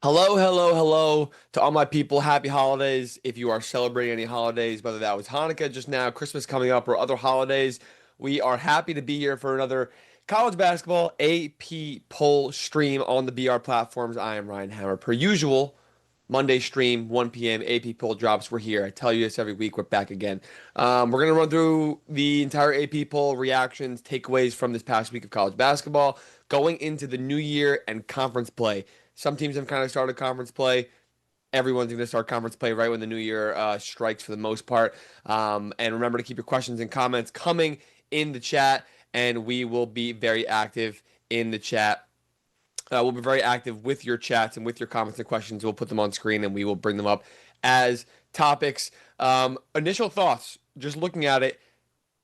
Hello, hello, hello to all my people. Happy holidays. If you are celebrating any holidays, whether that was Hanukkah just now, Christmas coming up, or other holidays, we are happy to be here for another college basketball AP poll stream on the BR platforms. I am Ryan Hammer. Per usual, Monday stream, 1 p.m. AP poll drops. We're here. I tell you this every week. We're back again. We're going to run through the entire AP poll reactions, takeaways from this past week of college basketball, going into the new year and conference play. Some teams have kind of started conference play. Everyone's going to start conference play right when the new year strikes for the most part. And remember to keep your questions and comments coming in the chat, and we will be very active in the chat. We'll be very active with your chats and with your comments and questions. We'll put them on screen and we will bring them up as topics. Initial thoughts, just looking at it,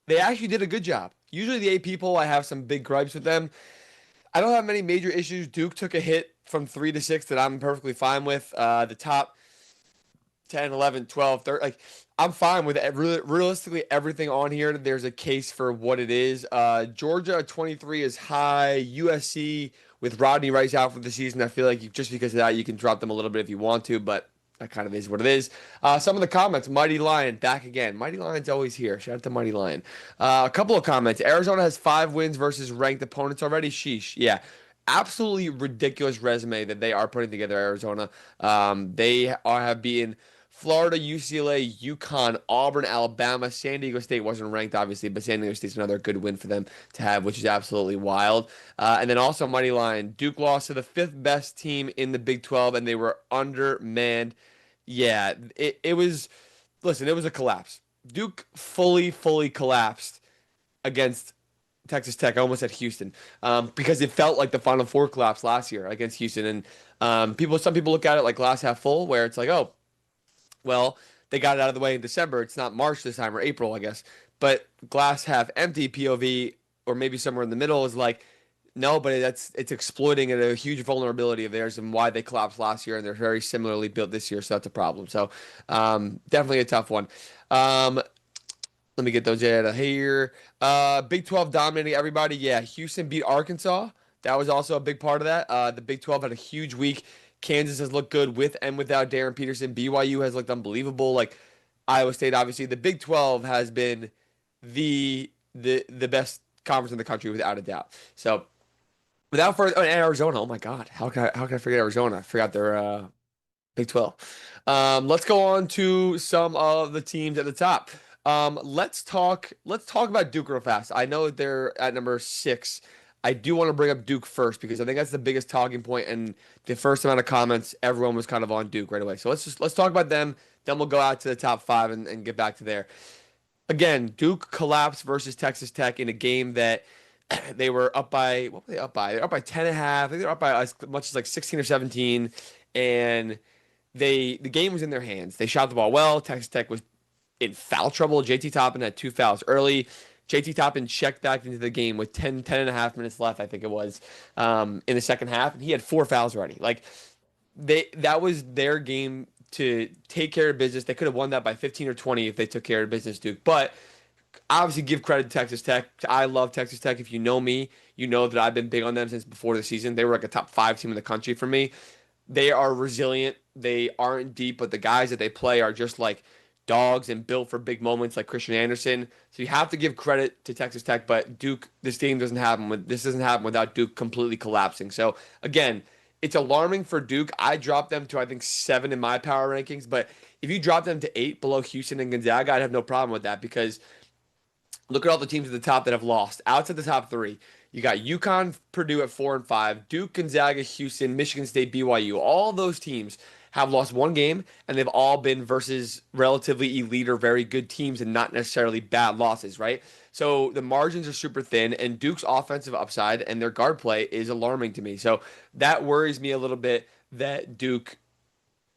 they actually did a good job. Usually the AP poll, I have some big gripes with them. I don't have many major issues. Duke took a hit from 3 to 6 that I'm perfectly fine with. The top 10, 11, 12, 13, like I'm fine with it. Realistically, everything on here, there's a case for what it is. Georgia 23 is high. USC with Rodney Rice out for the season. I feel like just because of that, you can drop them a little bit if you want to, but that kind of is what it is. Some of the comments, Mighty Lion back again. Mighty Lion's always here. Shout out to Mighty Lion. A couple of comments. Arizona has 5 wins versus ranked opponents already. Sheesh. Yeah. Absolutely ridiculous resume that they are putting together, Arizona. Have been Florida, UCLA, UConn, Auburn, Alabama. San Diego State wasn't ranked, obviously, but San Diego State's another good win for them to have, which is absolutely wild. And then also Mighty Lion. Duke lost to the fifth best team in the Big 12, and they were undermanned. Yeah, it was, listen, it was a collapse. Duke fully collapsed against Texas Tech. I almost said Houston, because it felt like the Final Four collapse last year against Houston. And some people look at it like glass half full, where it's like, oh, well, they got it out of the way in December. It's not March this time or April, I guess. But glass half empty POV, or maybe somewhere in the middle, is like, no, but it's exploiting a huge vulnerability of theirs and why they collapsed last year, and they're very similarly built this year, so that's a problem. So definitely a tough one. Let me get those out of here. Big 12 dominating everybody. Yeah, Houston beat Arkansas. That was also a big part of that. The Big 12 had a huge week. Kansas has looked good with and without Darren Peterson. BYU has looked unbelievable. Like Iowa State, obviously, the Big 12 has been the best conference in the country without a doubt. So without further, and Arizona. Oh my God, how can I forget Arizona? I forgot their Big 12. Let's go on to some of the teams at the top. Let's talk about Duke real fast. I know they're at number 6. I do want to bring up Duke first because I think that's the biggest talking point, and the first amount of comments, everyone was kind of on Duke right away. So let's talk about them. Then we'll go out to the top 5 and get back to there. Again, Duke collapsed versus Texas Tech in a game that they were up by, what were they up by? They're up by 10 and a half. I think they're up by as much as like 16 or 17. And the game was in their hands. They shot the ball well. Texas Tech was in foul trouble. JT Toppin had 2 fouls early. JT Toppin checked back into the game with 10 and a half minutes left, I think it was, in the second half, and he had 4 fouls already. Like that was their game to take care of business. They could have won that by 15 or 20 if they took care of business, Duke. But obviously give credit to Texas Tech. I love Texas Tech. If you know me, you know that I've been big on them since before the season. They were like a top 5 team in the country for me. They are resilient. They aren't deep, but the guys that they play are just like dogs and built for big moments like Christian Anderson. So you have to give credit to Texas Tech, but Duke, this team doesn't happen this doesn't happen without Duke completely collapsing. So again, it's alarming for Duke. I dropped them to I think 7 in my power rankings, but if you drop them to 8 below Houston and Gonzaga, I'd have no problem with that because look at all the teams at the top that have lost. Outside the top 3, you got UConn, Purdue at 4 and 5, Duke, Gonzaga, Houston, Michigan State, BYU. All those teams have lost one game, and they've all been versus relatively elite or very good teams and not necessarily bad losses, right? So the margins are super thin, and Duke's offensive upside and their guard play is alarming to me. So that worries me a little bit that Duke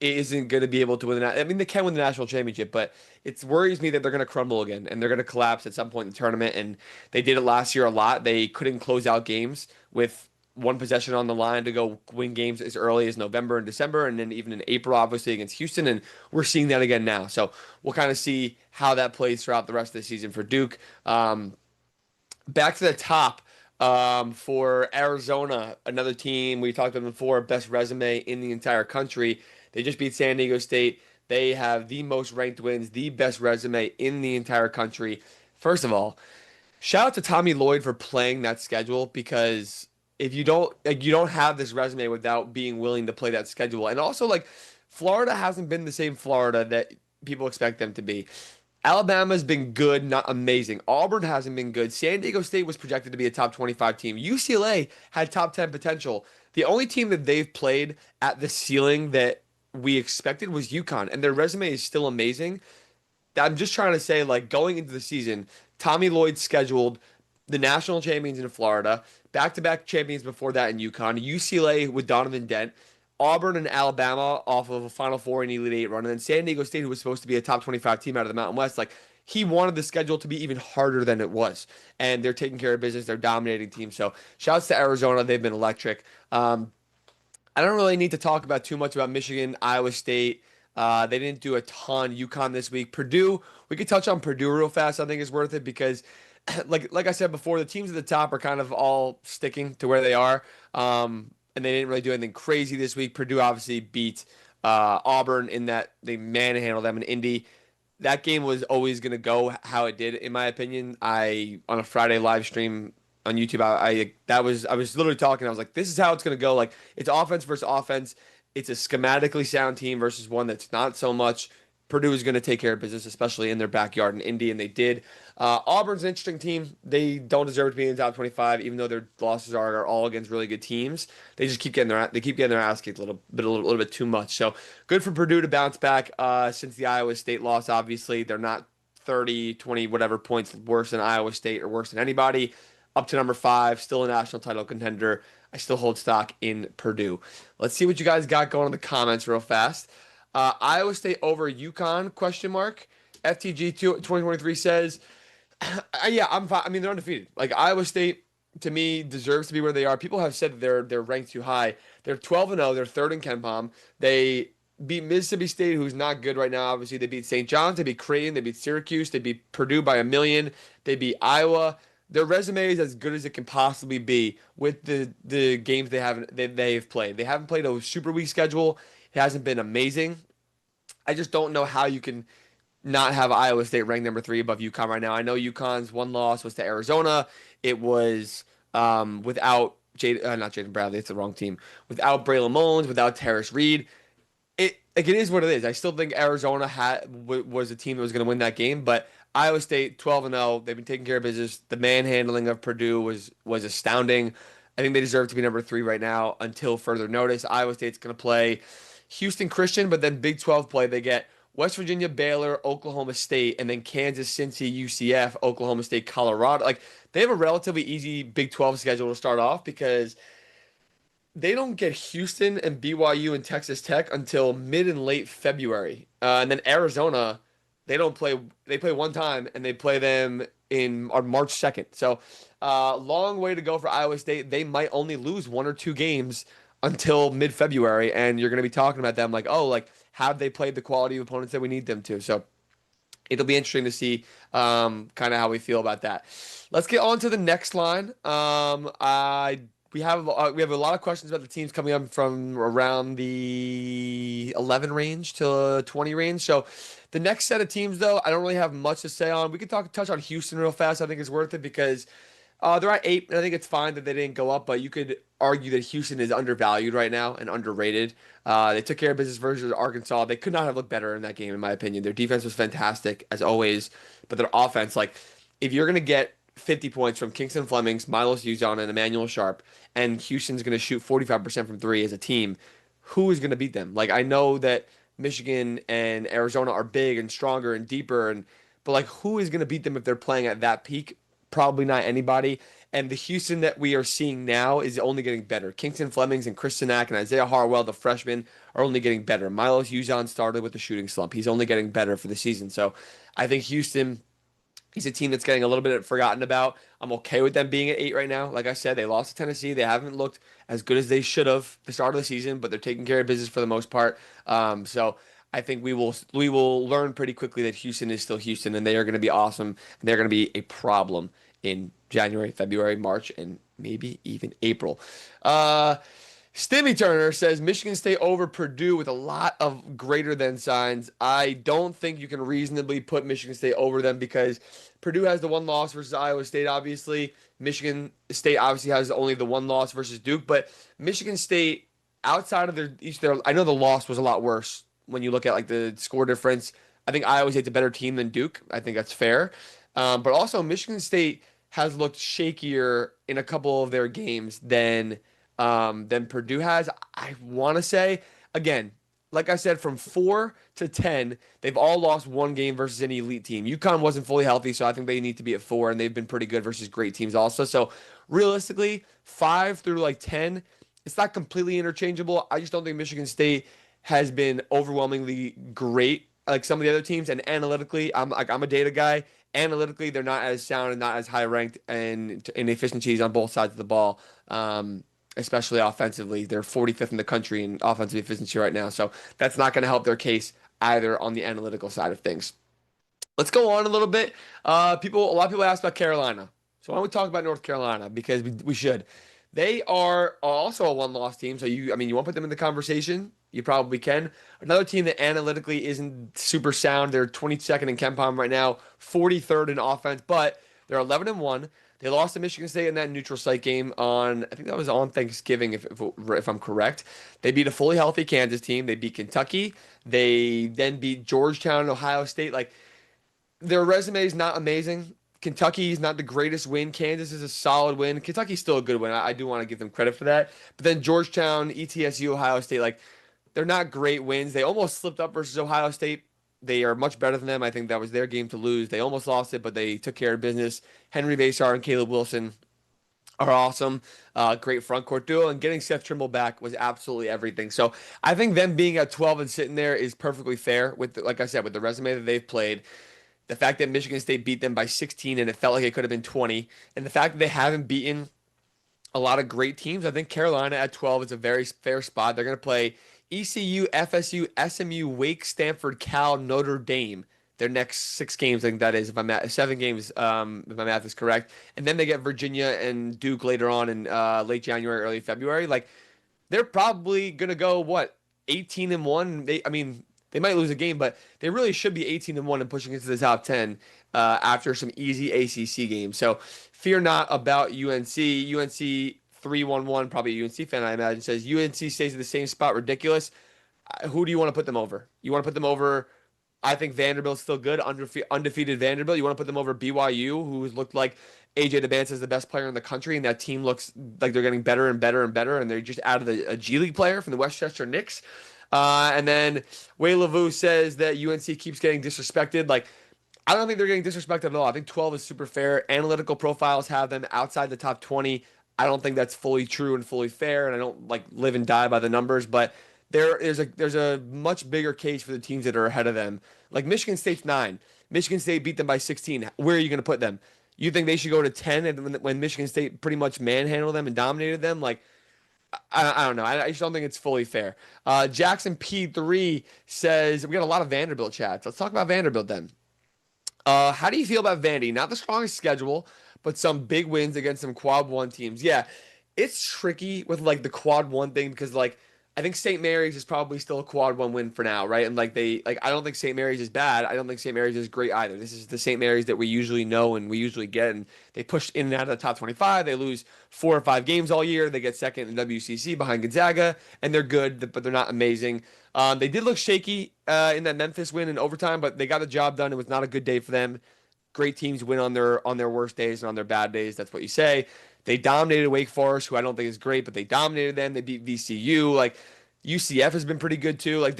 isn't going to be able to win I mean, they can win the national championship, but it worries me that they're going to crumble again and they're going to collapse at some point in the tournament. And they did it last year a lot. They couldn't close out games with one possession on the line to go win games as early as November and December, and then even in April, obviously against Houston. And we're seeing that again now. So we'll kind of see how that plays throughout the rest of the season for Duke. Back to the top. For Arizona, another team we talked about before, best resume in the entire country. They just beat San Diego State. They have the most ranked wins, the best resume in the entire country. First of all, shout out to Tommy Lloyd for playing that schedule because if you don't like you don't have this resume without being willing to play that schedule. And also like Florida hasn't been the same Florida that people expect them to be. Alabama's been good, not amazing. Auburn hasn't been good. San Diego State was projected to be a top 25 team. UCLA had top 10 potential. The only team that they've played at the ceiling that we expected was UConn, and their resume is still amazing. I'm just trying to say, like, going into the season, Tommy Lloyd scheduled the national champions in Florida, back-to-back champions before that in UConn, UCLA with Donovan Dent, Auburn and Alabama off of a Final Four and Elite Eight run, and then San Diego State, who was supposed to be a top 25 team out of the Mountain West. Like, he wanted the schedule to be even harder than it was, and they're taking care of business. They're dominating teams. So, shouts to Arizona. They've been electric. I don't really need to talk about too much about Michigan, Iowa State. They didn't do a ton. UConn this week. Purdue, we could touch on Purdue real fast. I think is worth it because, like I said before, the teams at the top are kind of all sticking to where they are. And they didn't really do anything crazy this week. Purdue obviously beat Auburn in that they manhandled them in Indy. That game was always going to go how it did, in my opinion. I on a Friday live stream on YouTube, I was literally talking. I was like, this is how it's going to go. Like it's offense versus offense. It's a schematically sound team versus one that's not so much. Purdue is going to take care of business, especially in their backyard in Indy, and they did. Auburn's an interesting team. They don't deserve to be in the top 25, even though their losses are all against really good teams. They just keep getting their ass kicked a little bit too much. So good for Purdue to bounce back since the Iowa State loss. Obviously, they're not 30, 20, whatever points worse than Iowa State or worse than anybody. Up to number 5, still a national title contender. I still hold stock in Purdue. Let's see what you guys got going in the comments real fast. Iowa State over UConn? Question mark. FTG 2023 says, yeah, I'm fine. I mean, they're undefeated. Like Iowa State, to me, deserves to be where they are. People have said that they're ranked too high. They're 12-0. They're third in KenPom. They beat Mississippi State, who's not good right now. Obviously, they beat St. John's. They beat Creighton. They beat Syracuse. They beat Purdue by 1,000,000. They beat Iowa. Their resume is as good as it can possibly be with the games they've played. They haven't played a super weak schedule. It hasn't been amazing. I just don't know how you can not have Iowa State ranked number 3 above UConn right now. I know UConn's one loss was to Arizona. It was without not Jaden Bradley. It's the wrong team. Without Braylon Mullins, without Terrace Reed. It is what it is. I still think Arizona was a team that was going to win that game, but Iowa State 12-0. They've been taking care of business. The manhandling of Purdue was astounding. I think they deserve to be number 3 right now until further notice. Iowa State's going to play Houston Christian, but then Big 12 play they get West Virginia, Baylor, Oklahoma State, and then Kansas, Cincy, UCF, Oklahoma State, Colorado. Like they have a relatively easy Big 12 schedule to start off because they don't get Houston and BYU and Texas Tech until mid and late February. And then Arizona, they don't play. They play one time, and they play them on March 2nd. So, long way to go for Iowa State. They might only lose 1 or 2 games until mid February, and you're going to be talking about them like, oh, like have they played the quality of opponents that we need them to? So, it'll be interesting to see kind of how we feel about that. Let's get on to the next line. We have a lot of questions about the teams coming up from around the 11 range to 20 range. So the next set of teams, though, I don't really have much to say on. We could touch on Houston real fast. I think it's worth it because they're at 8, and I think it's fine that they didn't go up. But you could argue that Houston is undervalued right now and underrated. They took care of business versus Arkansas. They could not have looked better in that game, in my opinion. Their defense was fantastic as always, but their offense, like if you're gonna get 50 points from Kingston Flemings, Milos Uzon, and Emmanuel Sharp, and Houston's going to shoot 45% from 3 as a team, who is going to beat them? Like, I know that Michigan and Arizona are big and stronger and deeper, but like, who is going to beat them if they're playing at that peak? Probably not anybody. And the Houston that we are seeing now is only getting better. Kingston Flemings and Chris Sinak and Isaiah Harwell, the freshmen, are only getting better. Milos Uzon started with the shooting slump. He's only getting better for the season. So I think Houston, he's a team that's getting a little bit forgotten about. I'm okay with them being at 8 right now. Like I said, they lost to Tennessee. They haven't looked as good as they should have the start of the season, but they're taking care of business for the most part. So I think we will learn pretty quickly that Houston is still Houston, and they are going to be awesome. And they're going to be a problem in January, February, March, and maybe even April. Uh, Stimmy Turner says Michigan State over Purdue with a lot of greater than signs. I don't think you can reasonably put Michigan State over them because Purdue has the one loss versus Iowa State, obviously. Michigan State obviously has only the one loss versus Duke, but Michigan State, outside of their, I know the loss was a lot worse when you look at like the score difference. I think Iowa State's a better team than Duke. I think that's fair. But also Michigan State has looked shakier in a couple of their games than Purdue has. I want to say, again, like I said, from 4 to 10, they've all lost one game versus any elite team. UConn wasn't fully healthy, so I think they need to be at 4, and they've been pretty good versus great teams also. So realistically, 5 through 10, it's not completely interchangeable. I just don't think Michigan State has been overwhelmingly great like some of the other teams. And analytically, I'm a data guy. Analytically, they're not as sound and not as high ranked and in efficiencies on both sides of the ball. Especially offensively. They're 45th in the country in offensive efficiency right now. So that's not going to help their case either on the analytical side of things. Let's go on a little bit. A lot of people ask about Carolina. So why don't we talk about North Carolina? Because we should. They are also a one-loss team. So you want to put them in the conversation? You probably can. Another team that analytically isn't super sound. They're 22nd in KenPom right now, 43rd in offense, but they're 11-1. They lost to Michigan State in that neutral site game on, I think that was on Thanksgiving, if I'm correct. They beat a fully healthy Kansas team. They beat Kentucky. They then beat Georgetown and Ohio State. Like, their resume is not amazing. Kentucky is not the greatest win. Kansas is a solid win. Kentucky's still a good win. I do want to give them credit for that. But then Georgetown, ETSU, Ohio State, like, they're not great wins. They almost slipped up versus Ohio State. They are much better than them. I think that was their game to lose. They almost lost it, but they took care of business. Henry Vasar and Caleb Wilson are awesome. Great front court duo, and getting Seth Trimble back was absolutely everything. So I think them being at 12 and sitting there is perfectly fair with, like I said, with the resume that they've played. The fact that Michigan State beat them by 16 and it felt like it could have been 20, and the fact that they haven't beaten a lot of great teams. I think Carolina at 12 is a very fair spot. They're going to play ECU, FSU, SMU, Wake, Stanford, Cal, Notre Dame. Their next 6 games, I think that is, if I'm at 7 games, if my math is correct. And then they get Virginia and Duke later on in late January, early February. Like, they're probably gonna go what 18-1. They might lose a game, but they really should be 18-1 and pushing into the top 10 after some easy ACC games. So fear not about UNC. UNC 3-1-1, probably a UNC fan, I imagine, says UNC stays in the same spot. Ridiculous. Who do you want to put them over? You want to put them over? I think Vanderbilt's still good, undefeated Vanderbilt. You want to put them over BYU, who's looked like AJ DeBance is the best player in the country, and that team looks like they're getting better and better and better, and they're just added a G League player from the Westchester Knicks. And then Way Lavu says that UNC keeps getting disrespected. Like, I don't think they're getting disrespected at all. I think 12 is super fair. Analytical profiles have them outside the top 20. I don't think that's fully true and fully fair, and I don't like live and die by the numbers, but there's a much bigger case for the teams that are ahead of them. Like Michigan State's 9. Michigan State beat them by 16. Where are you going to put them? You think they should go to 10 and when Michigan State pretty much manhandled them and dominated them? Like, I don't know. I just don't think it's fully fair. Jackson P3 says, we got a lot of Vanderbilt chats. Let's talk about Vanderbilt then. How do you feel about Vandy? Not the strongest schedule, but some big wins against some quad one teams. Yeah, it's tricky with like the quad one thing because like I think St. Mary's is probably still a quad one win for now, right? And I don't think St. Mary's is bad. I don't think St. Mary's is great either. This is the St. Mary's that we usually know and we usually get, and they push in and out of the top 25. They lose 4 or 5 games all year. They get second in WCC behind Gonzaga, and they're good, but they're not amazing. They did look shaky in that Memphis win in overtime, but they got the job done. It was not a good day for them. Great teams win on their worst days and on their bad days. That's what you say. They dominated Wake Forest, who I don't think is great, but they dominated them. They beat VCU. Like UCF has been pretty good too. Like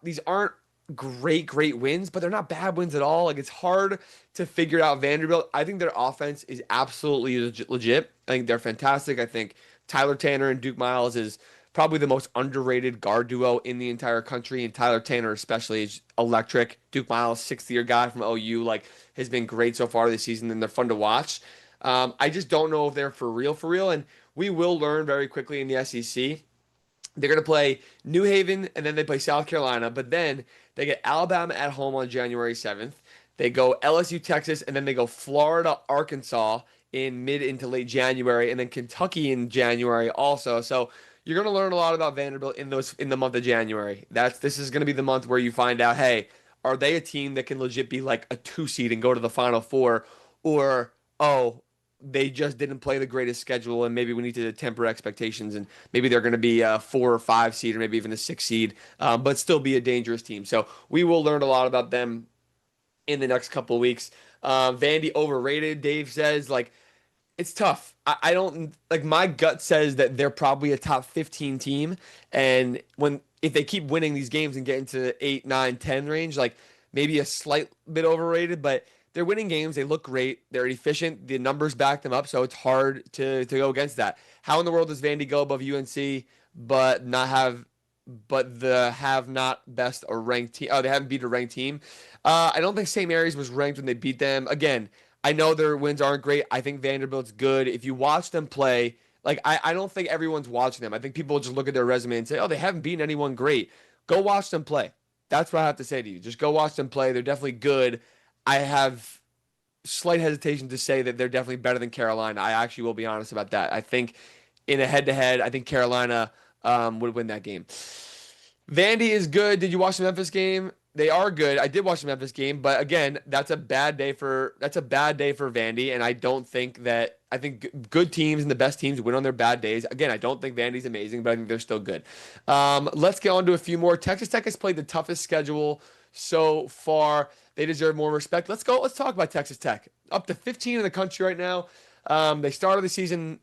these aren't great wins, but they're not bad wins at all. Like it's hard to figure out Vanderbilt. I think their offense is absolutely legit. I think they're fantastic. I think Tyler Tanner and Duke Miles is probably the most underrated guard duo in the entire country, and Tyler Tanner especially is electric. Duke Miles, 6th-year guy from OU, like has been great so far this season, and they're fun to watch. I just don't know if they're for real, and we will learn very quickly in the SEC. They're going to play New Haven, and then they play South Carolina, but then they get Alabama at home on January 7th. They go LSU, Texas, and then they go Florida, Arkansas in mid into late January, and then Kentucky in January also. So you're going to learn a lot about Vanderbilt in the month of January. This is going to be the month where you find out, hey, are they a team that can legit be like a 2 seed and go to the Final Four, or oh, they just didn't play the greatest schedule, and maybe we need to temper expectations, and maybe they're going to be a 4 or 5 seed, or maybe even a 6 seed, but still be a dangerous team. So we will learn a lot about them in the next couple of weeks. Vandy overrated, Dave says. Like, it's tough. I don't like, my gut says that they're probably a top 15 team. And if they keep winning these games and get into 8, 9, 10 range, like maybe a slight bit overrated, but they're winning games. They look great. They're efficient. The numbers back them up. So it's hard to go against that. How in the world does Vandy go above UNC but not have but the have not best a ranked team? Oh, they haven't beat a ranked team. I don't think St. Mary's was ranked when they beat them. Again, I know their wins aren't great. I think Vanderbilt's good. If you watch them play, like I don't think everyone's watching them. I think people just look at their resume and say, oh, they haven't beaten anyone great. Go watch them play. That's what I have to say to you. Just go watch them play. They're definitely good. I have slight hesitation to say that they're definitely better than Carolina. I actually will be honest about that. I think in a head-to-head, I think Carolina would win that game. Vandy is good. Did you watch the Memphis game? They are good. I did watch the Memphis game, but again, that's a bad day for Vandy, and I think good teams and the best teams win on their bad days. Again, I don't think Vandy's amazing, but I think they're still good. Let's get on to a few more. Texas Tech has played the toughest schedule so far. They deserve more respect. Let's go. Let's talk about Texas Tech. Up to 15 in the country right now. They started the season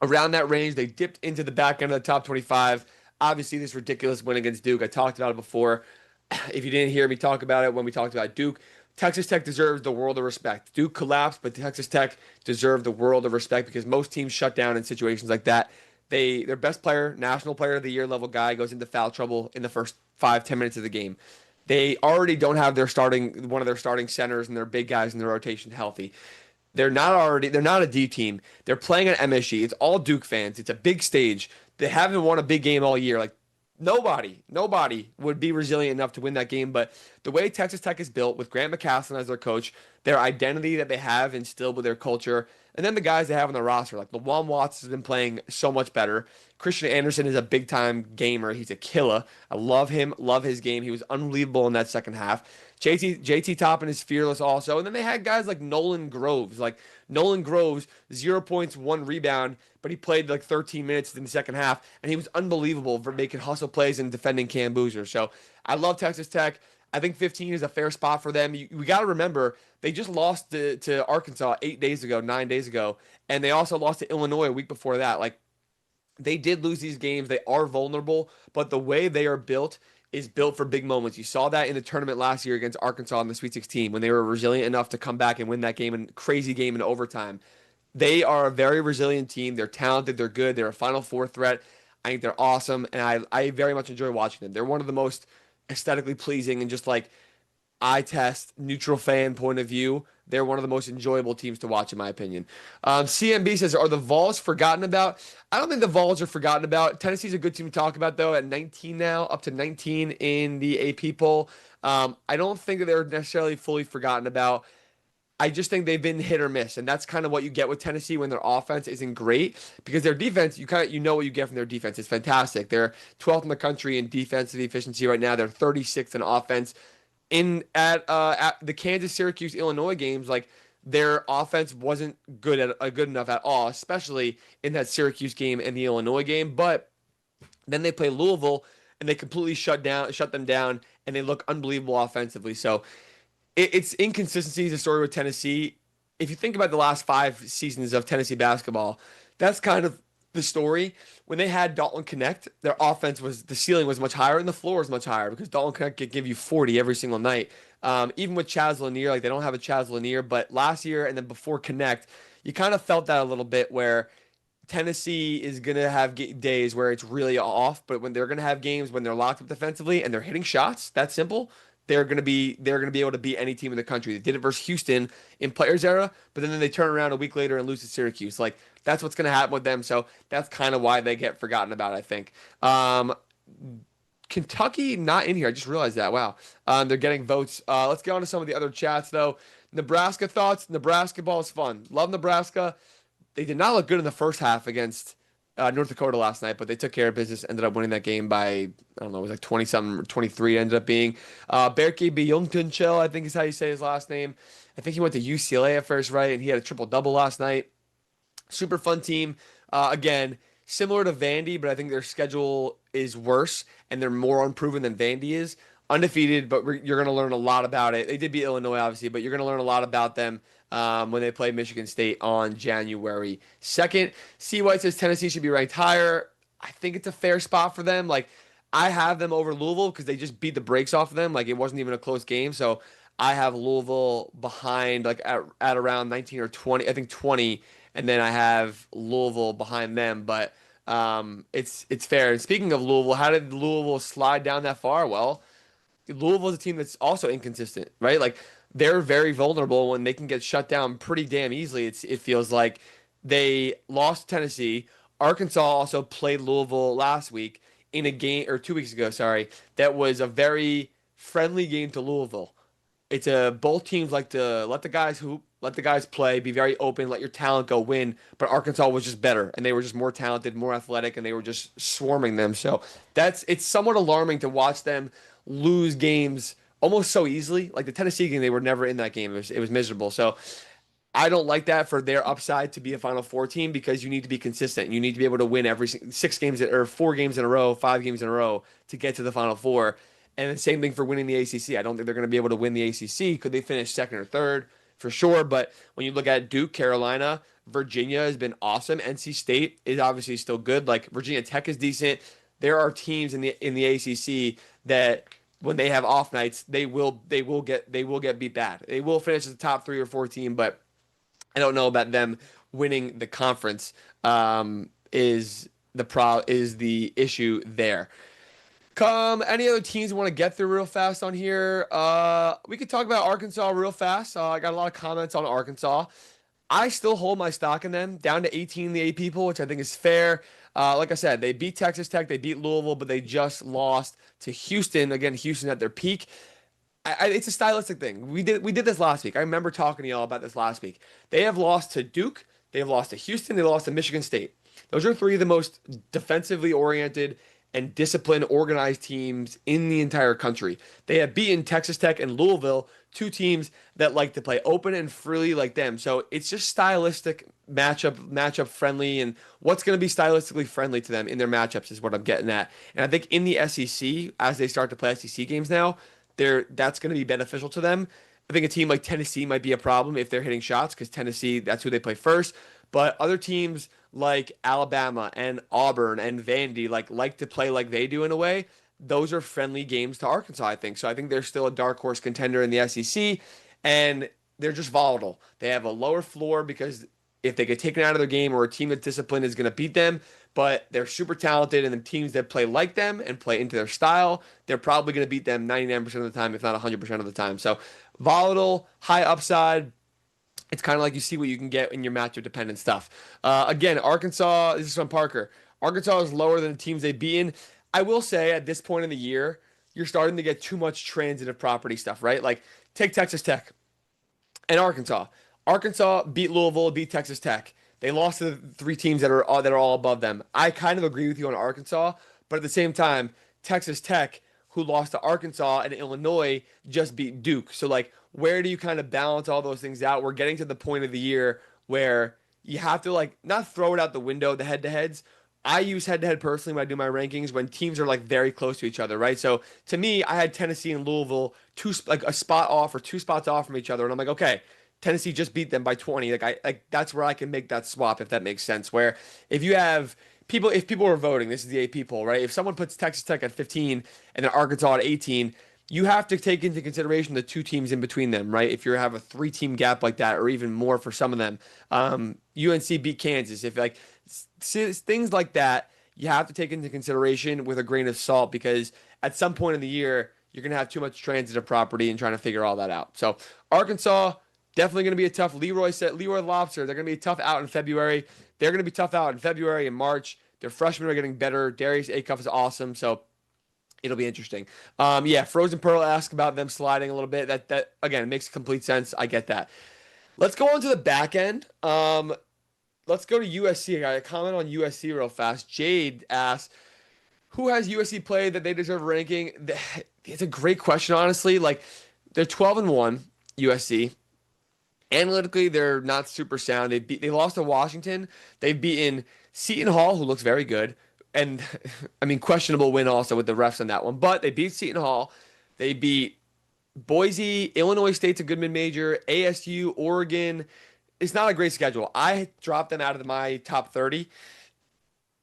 around that range. They dipped into the back end of the top 25. Obviously, this ridiculous win against Duke. I talked about it before. If you didn't hear me talk about it when we talked about Duke, Texas Tech deserves the world of respect. Duke collapsed, but Texas Tech deserved the world of respect because most teams shut down in situations like that. Their best player, national player of the year level guy, goes into foul trouble in the first 5-10 minutes of the game. They already don't have one of their starting centers and their big guys in the rotation healthy. They're not a D team. They're playing at MSG. It's all Duke fans. It's a big stage. They haven't won a big game all year. Like, nobody would be resilient enough to win that game. But the way Texas Tech is built with Grant McCasland as their coach, their identity that they have instilled with their culture, and then the guys they have on the roster, like LaJuan Watts has been playing so much better. Christian Anderson is a big time gamer. He's a killer. I love him, love his game. He was unbelievable in that second half. JT Toppin is fearless also. And then they had guys like Nolan Groves. Like Nolan Groves, 0 points, 1 rebound, but he played like 13 minutes in the second half, and he was unbelievable for making hustle plays and defending Cam Boozer. So I love Texas Tech. I think 15 is a fair spot for them. We got to remember, they just lost to Arkansas 9 days ago, and they also lost to Illinois a week before that. Like, they did lose these games. They are vulnerable, but the way they are built is built for big moments. You saw that in the tournament last year against Arkansas in the Sweet 16 when they were resilient enough to come back and win that game, and crazy game in overtime. They are a very resilient team. They're talented. They're good. They're a Final Four threat. I think they're awesome, and I very much enjoy watching them. They're one of the most aesthetically pleasing and just like eye test, neutral fan point of view. They're one of the most enjoyable teams to watch, in my opinion. CMB says, are the Vols forgotten about? I don't think the Vols are forgotten about. Tennessee's a good team to talk about, though, at 19 now, up to 19 in the AP poll. I don't think that they're necessarily fully forgotten about. I just think they've been hit or miss, and that's kind of what you get with Tennessee when their offense isn't great, because their defense, you know what you get from their defense. It's fantastic. They're 12th in the country in defensive efficiency right now. They're 36th in offense. At the Kansas, Syracuse, Illinois games, like, their offense wasn't good enough at all, especially in that Syracuse game and the Illinois game. But then they play Louisville and they completely shut them down, and they look unbelievable offensively. So it's inconsistency is the story with Tennessee. If you think about the last 5 seasons of Tennessee basketball, that's kind of the story. When they had Dalton Connect, their offense the ceiling was much higher and the floor was much higher because Dalton Connect could give you 40 every single night. Even with Chaz Lanier, like, they don't have a Chaz Lanier, but last year and then before Connect, you kind of felt that a little bit where Tennessee is going to have days where it's really off, but when they're going to have games when they're locked up defensively and they're hitting shots, that simple, they're going to be able to beat any team in the country. They did it versus Houston in Players Era, but then they turn around a week later and lose to Syracuse. Like, that's what's going to happen with them. So that's kind of why they get forgotten about, I think. Kentucky not in here. I just realized that. Wow. They're getting votes. Let's get on to some of the other chats, though. Nebraska thoughts? Nebraska ball is fun. Love Nebraska. They did not look good in the first half against North Dakota last night, but they took care of business. Ended up winning that game by I don't know, it was like 20 something, 23. Ended up being Berke Bjorntunchel, I think is how you say his last name. I think he went to UCLA at first, right? And he had a triple double last night. Super fun team. Again, similar to Vandy, but I think their schedule is worse and they're more unproven than Vandy is. Undefeated, but you're going to learn a lot about it. They did beat Illinois, obviously, but you're going to learn a lot about them when they play Michigan State on January 2nd. C. White says Tennessee should be ranked higher. I think it's a fair spot for them. Like, I have them over Louisville because they just beat the brakes off of them. Like, it wasn't even a close game. So I have Louisville behind, like, at around 19 or 20, I think 20, and then I have Louisville behind them. But it's fair. And speaking of Louisville, how did Louisville slide down that far? Well, Louisville is a team that's also inconsistent, right? Like they're very vulnerable when they can get shut down pretty damn easily. It feels like they lost to Tennessee. Arkansas also played Louisville last week in a game or 2 weeks ago, sorry. That was a very friendly game to Louisville. It's a both teams like to let the guys hoop, let the guys play, be very open, let your talent go win. But Arkansas was just better, and they were just more talented, more athletic, and they were just swarming them. So it's somewhat alarming to watch them lose games almost so easily. Like the Tennessee game, they were never in that game. It was miserable. So I don't like that for their upside to be a Final Four team because you need to be consistent. You need to be able to win every 6 games or 4 games in a row, 5 games in a row to get to the Final Four. And the same thing for winning the ACC. I don't think they're going to be able to win the ACC. Could they finish second or third? For sure. But when you look at Duke, Carolina, Virginia has been awesome. NC State is obviously still good. Like Virginia Tech is decent. There are teams in the ACC that when they have off nights, they will get beat bad. They will finish as a top 3 or 4 team, but I don't know about them winning the conference. Is the issue there? Any other teams we want to get through real fast on here? We could talk about Arkansas real fast. I got a lot of comments on Arkansas. I still hold my stock in them down to 18 in the AP pool, which I think is fair. Like I said, they beat Texas Tech, they beat Louisville, but they just lost to Houston. Again, Houston at their peak. It's a stylistic thing. We did this last week. I remember talking to y'all about this last week. They have lost to Duke, they have lost to Houston, they lost to Michigan State. Those are 3 of the most defensively oriented and disciplined, organized teams in the entire country. They have beaten Texas Tech and Louisville, 2 teams that like to play open and freely like them. So it's just stylistic matchup friendly, and what's going to be stylistically friendly to them in their matchups is what I'm getting at. And I think in the SEC, as they start to play SEC games now, that's going to be beneficial to them. I think a team like Tennessee might be a problem if they're hitting shots because Tennessee, that's who they play first. But other teams like Alabama and Auburn and Vandy like to play like they do in a way. Those are friendly games to Arkansas, I think. So I think they're still a dark horse contender in the SEC, and they're just volatile. They have a lower floor because if they get taken out of their game or a team that's disciplined is going to beat them, but they're super talented, and the teams that play like them and play into their style, they're probably going to beat them 99% of the time, if not 100% of the time. So volatile, high upside. It's kind of like you see what you can get in your matchup dependent stuff. Again, Arkansas, this is from Parker. Arkansas is lower than the teams they've beaten. I will say at this point in the year, you're starting to get too much transitive property stuff, right? Like take Texas Tech and Arkansas. Arkansas beat Louisville, beat Texas Tech. They lost to the 3 teams that are all above them. I kind of agree with you on Arkansas, but at the same time, Texas Tech, who lost to Arkansas and Illinois, just beat Duke. So like, where do you kind of balance all those things out? We're getting to the point of the year where you have to like not throw it out the window, the head-to-heads. I use head-to-head personally when I do my rankings when teams are like very close to each other, right? So to me, I had Tennessee and Louisville like a spot off or 2 spots off from each other, and I'm like, okay, Tennessee just beat them by 20. Like that's where I can make that swap if that makes sense. Where if people are voting, this is the AP poll, right? If someone puts Texas Tech at 15 and then Arkansas at 18, you have to take into consideration the 2 teams in between them, right? If you have a 3-team gap like that, or even more for some of them. UNC beat Kansas. If like things like that, you have to take into consideration with a grain of salt because at some point in the year, you're going to have too much transitive property and trying to figure all that out. So Arkansas, definitely going to be a tough. Leroy Lobster, they're going to be tough out in February. They're going to be tough out in February and March. Their freshmen are getting better. Darius Acuff is awesome. So It'll be interesting. Yeah, Frozen Pearl asked about them sliding a little bit. That again makes complete sense. I get that. Let's go on to the back end. Let's go to USC. I got a comment on USC real fast. Jade asked, "Who has USC played that they deserve ranking?" It's a great question, honestly. Like they're 12-1 USC. Analytically, they're not super sound. They lost to Washington. They've beaten Seton Hall, who looks very good, and I mean questionable win also with the refs on that one. But they beat Seton Hall. They beat Boise, Illinois State's a good mid-major, ASU, Oregon. It's not a great schedule. I dropped them out of my top 30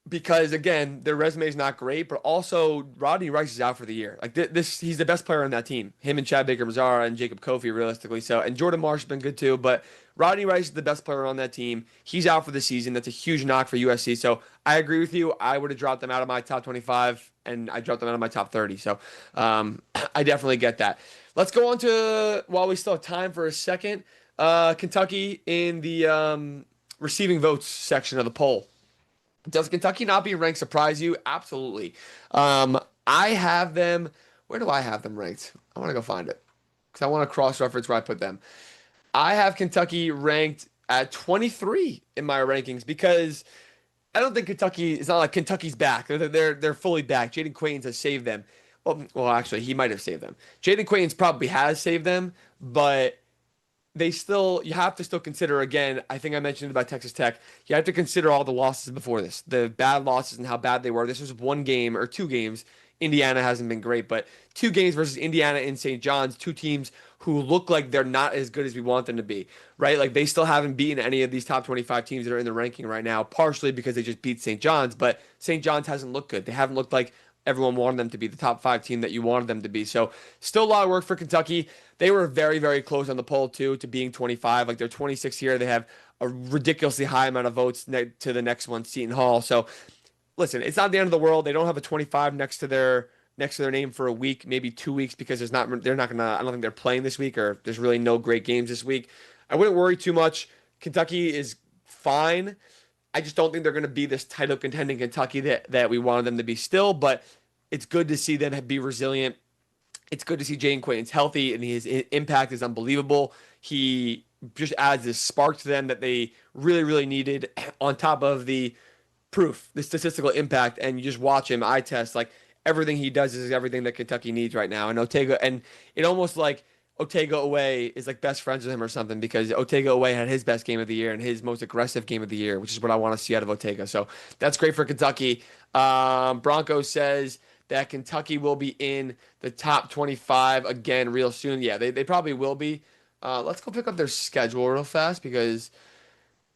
because again, their resume is not great, but also Rodney Rice is out for the year. Like this, he's the best player on that team. Him and Chad Baker-Mazara and Jacob Kofi, realistically. So, and Jordan Marsh has been good too, but Rodney Rice is the best player on that team. He's out for the season. That's a huge knock for USC. So, I agree with you. I would have dropped them out of my top 25, and I dropped them out of my top 30. So, I definitely get that. Let's go on to while we still have time for a second. Kentucky in the receiving votes section of the poll. Does Kentucky not be ranked surprise you? Absolutely. I have them. Where do I have them ranked? I want to go find it because I want to cross-reference where I put them. I have Kentucky ranked at 23 in my rankings because I don't think Kentucky. It's not like Kentucky's back. They're fully back. Jaden Quains has saved them. Well, actually, he might have saved them. Jaden Quains probably has saved them, but you have to still consider, again, I think I mentioned about Texas Tech. You have to consider all the losses before this, the bad losses and how bad they were. This was one game or two games. Indiana hasn't been great, but two games versus Indiana and St. John's, two teams who look like they're not as good as we want them to be, right? Like they still haven't beaten any of these top 25 teams that are in the ranking right now, partially because they just beat St. John's, but St. John's hasn't looked good. They haven't looked like everyone wanted them to be the top 5 team that you wanted them to be. So still a lot of work for Kentucky. They were very, very close on the poll too to being 25. Like they're 26 here. They have a ridiculously high amount of votes to the next one, Seton Hall. So listen, it's not the end of the world. They don't have a 25 next to their name for a week, maybe 2 weeks, because they're not gonna. I don't think they're playing this week, or there's really no great games this week. I wouldn't worry too much. Kentucky is fine. I just don't think they're going to be this title contending Kentucky that we wanted them to be still, but it's good to see them be resilient. It's good to see Jaden Quains healthy, and his impact is unbelievable. He just adds this spark to them that they really, really needed on top of the proof, the statistical impact, and you just watch him eye test. Like everything he does is everything that Kentucky needs right now. And Otega, and it almost like Otega Away is like best friends with him or something, because Otega Away had his best game of the year and his most aggressive game of the year, which is what I want to see out of Otega. So that's great for Kentucky. Bronco says that Kentucky will be in the top 25 again real soon. Yeah, they probably will be. Let's go pick up their schedule real fast because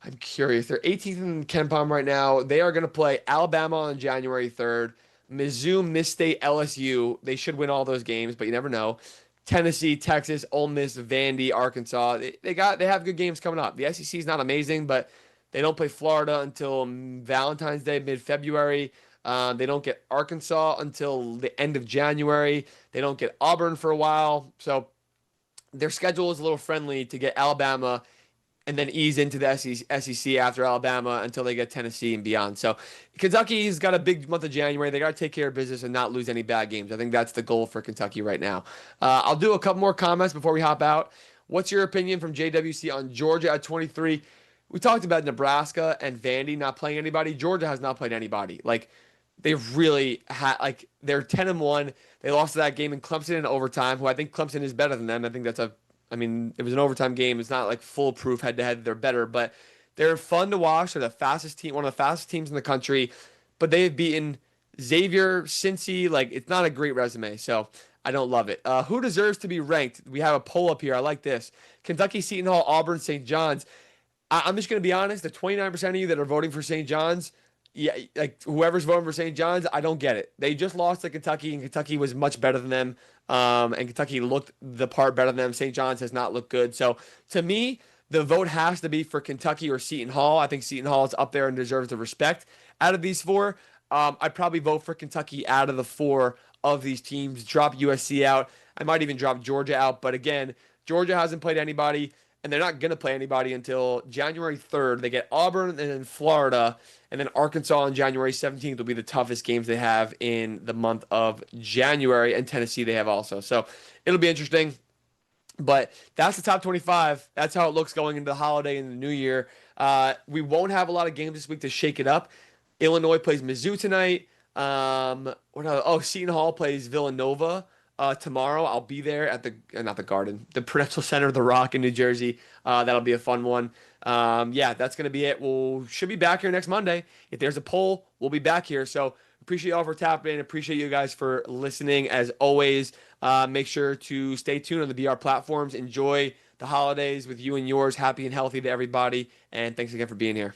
I'm curious. They're 18th in KenPom right now. They are going to play Alabama on January 3rd, Mizzou, Miss State, LSU. They should win all those games, but you never know. Tennessee, Texas, Ole Miss, Vandy, Arkansas. They have good games coming up. The SEC is not amazing, but they don't play Florida until Valentine's Day, mid-February. They don't get Arkansas until the end of January. They don't get Auburn for a while. So their schedule is a little friendly to get Alabama and then ease into the SEC after Alabama until they get Tennessee and beyond. So Kentucky's got a big month of January. They got to take care of business and not lose any bad games. I think that's the goal for Kentucky right now. I'll do a couple more comments before we hop out. What's your opinion from JWC on Georgia at 23? We talked about Nebraska and Vandy not playing anybody. Georgia has not played anybody. Like, they've really had, like, they're 10-1. They lost to that game in Clemson in overtime, who I think Clemson is better than them. I think it was an overtime game. It's not like foolproof head-to-head. They're better, but they're fun to watch. They're the fastest team, one of the fastest teams in the country, but they've beaten Xavier, Cincy. Like, it's not a great resume, so I don't love it. Who deserves to be ranked? We have a poll up here. I like this. Kentucky, Seton Hall, Auburn, St. John's. I'm just going to be honest. The 29% of you that are voting for St. John's, yeah, like whoever's voting for St. John's, I don't get it. They just lost to Kentucky, and Kentucky was much better than them. And Kentucky looked the part better than them. St. John's has not looked good. So to me, the vote has to be for Kentucky or Seton Hall. I think Seton Hall is up there and deserves the respect out of these four. I'd probably vote for Kentucky out of the four of these teams. Drop USC out. I might even drop Georgia out. But again, Georgia hasn't played anybody. and they're not going to play anybody until January 3rd. They get Auburn and then Florida, and then Arkansas on January 17th will be the toughest games they have in the month of January, and Tennessee they have also. So it'll be interesting. But that's the top 25. That's how it looks going into the holiday and the new year. We won't have a lot of games this week to shake it up. Illinois plays Mizzou tonight. Seton Hall plays Villanova tomorrow. I'll be there at the not the Garden, the Prudential Center, the Rock in New Jersey. That'll be a fun one. Yeah, that's gonna be it. We'll should be back here next Monday. If there's a poll, we'll be back here. So appreciate y'all for tapping in. Appreciate you guys for listening. As always, make sure to stay tuned on the BR platforms. Enjoy the holidays with you and yours. Happy and healthy to everybody. And thanks again for being here.